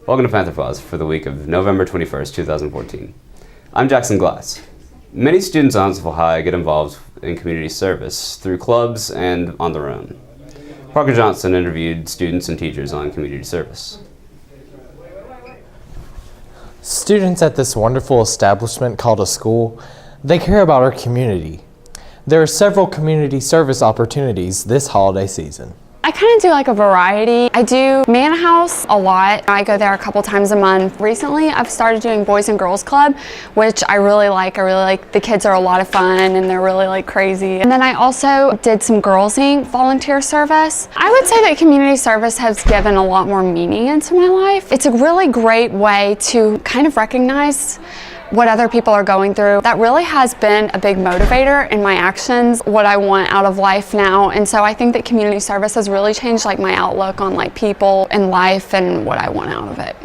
Welcome to Panther Pause for the week of November 21st, 2014. I'm Jackson Glass. Many students at Huntsville High get involved in community service through clubs and on their own. Parker Johnson interviewed students and teachers on community service. Students at this wonderful establishment called a school, they care about our community. There are several community service opportunities this holiday season. I kind of do like a variety. I do Manor House a lot. I go there a couple times a month. Recently, I've started doing Boys and Girls Club, which I really like. The kids are a lot of fun and they're really like crazy. And then I also did some Girls Inc. volunteer service. I would say that community service has given a lot more meaning into my life. It's a really great way to kind of recognize what other people are going through. That really has been a big motivator in my actions, what I want out of life now. And so I think that community service has really changed like my outlook on like people and life and what I want out of it.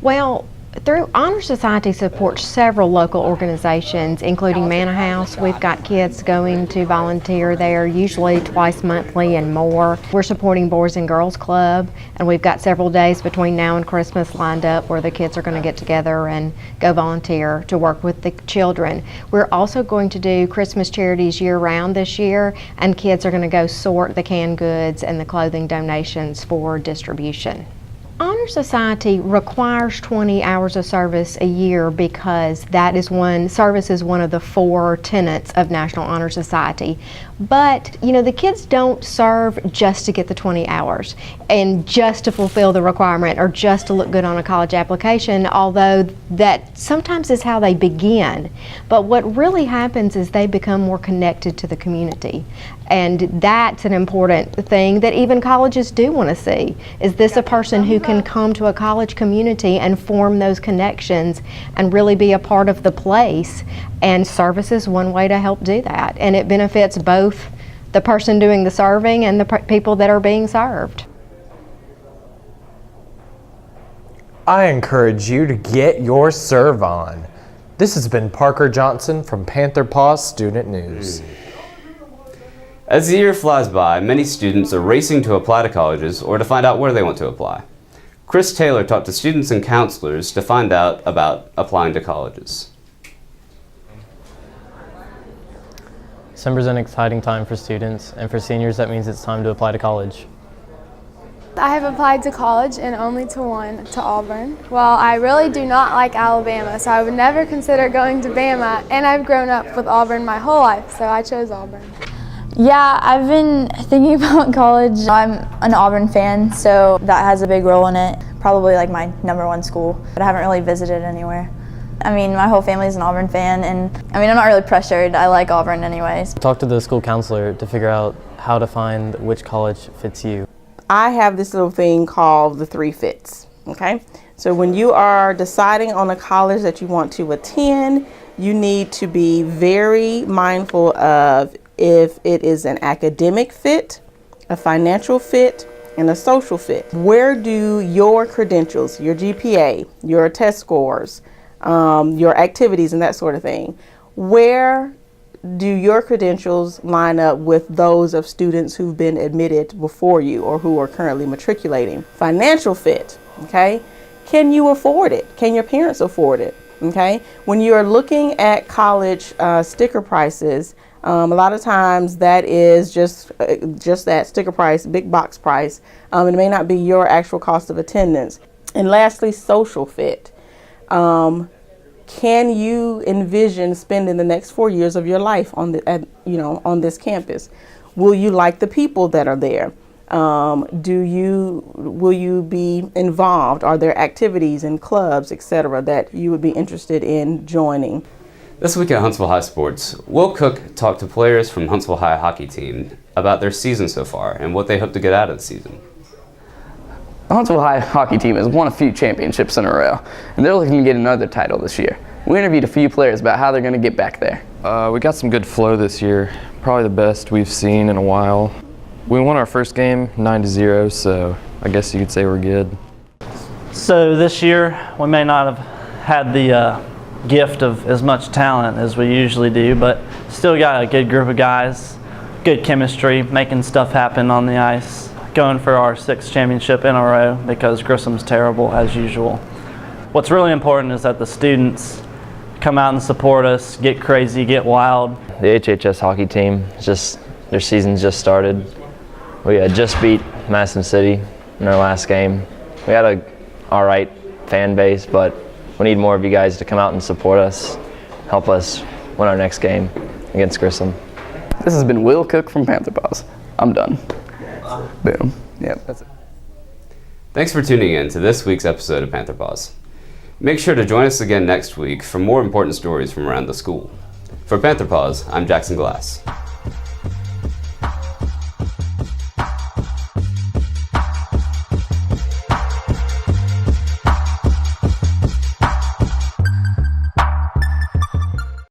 Well, through Honor Society supports several local organizations, including Manor House. We've got kids going to volunteer there, usually twice monthly and more. We're supporting Boys and Girls Club, and we've got several days between now and Christmas lined up where the kids are going to get together and go volunteer to work with the children. We're also going to do Christmas charities year-round this year, and kids are going to go sort the canned goods and the clothing donations for distribution. Honor Society requires 20 hours of service a year because service is one of the 4 tenets of National Honor Society. But, the kids don't serve just to get the 20 hours and just to fulfill the requirement or just to look good on a college application, although that sometimes is how they begin. But what really happens is they become more connected to the community. And that's an important thing that even colleges do want to see. Is this a person who can come to a college community and form those connections and really be a part of the place? And service is one way to help do that. And it benefits both the person doing the serving and the people that are being served. I encourage you to get your serve on. This has been Parker Johnson from Panther Pause Student News. As the year flies by, many students are racing to apply to colleges or to find out where they want to apply. Chris Taylor talked to students and counselors to find out about applying to colleges. December's an exciting time for students, and for seniors that means it's time to apply to college. I have applied to college and only to one, to Auburn. Well, I really do not like Alabama, so I would never consider going to Bama, and I've grown up with Auburn my whole life, so I chose Auburn. Yeah, I've been thinking about college. I'm an Auburn fan, so that has a big role in it. Probably like my #1 school, but I haven't really visited anywhere. I mean, my whole family's an Auburn fan, and I'm not really pressured. I like Auburn anyways. Talk to the school counselor to figure out how to find which college fits you. I have this little thing called the 3 fits, okay? So when you are deciding on a college that you want to attend, you need to be very mindful of if it is an academic fit, a financial fit, and a social fit. Where do your credentials, your GPA, your test scores, your activities and that sort of thing, where do your credentials line up with those of students who've been admitted before you or who are currently matriculating? Financial fit, okay? Can you afford it? Can your parents afford it? Okay? When you're looking at college sticker prices, a lot of times that is just that sticker price, big box price. It may not be your actual cost of attendance. And lastly, social fit. Can you envision spending the next 4 years of your life on this campus? Will you like the people that are there? Will you be involved? Are there activities and clubs, etc., that you would be interested in joining? This week at Huntsville High Sports, Will Cook talked to players from Huntsville High hockey team about their season so far and what they hope to get out of the season. The Huntsville High hockey team has won a few championships in a row, and they're looking to get another title this year. We interviewed a few players about how they're going to get back there. We got some good flow this year, probably the best we've seen in a while. We won our first game 9-0, so I guess you could say we're good. So this year, we may not have had the gift of as much talent as we usually do, but still got a good group of guys, good chemistry, making stuff happen on the ice. going for our 6th championship in a row because Grissom's terrible as usual. What's really important is that the students come out and support us, get crazy, get wild. The HHS hockey team, their season's just started. We just beat Madison City in our last game. We had a alright fan base, but we need more of you guys to come out and support us, help us win our next game against Grissom. This has been Will Cook from Panther Paws. I'm done. Boom. Yep, that's it. Thanks for tuning in to this week's episode of Panther Paws. Make sure to join us again next week for more important stories from around the school. For Panther Paws, I'm Jackson Glass.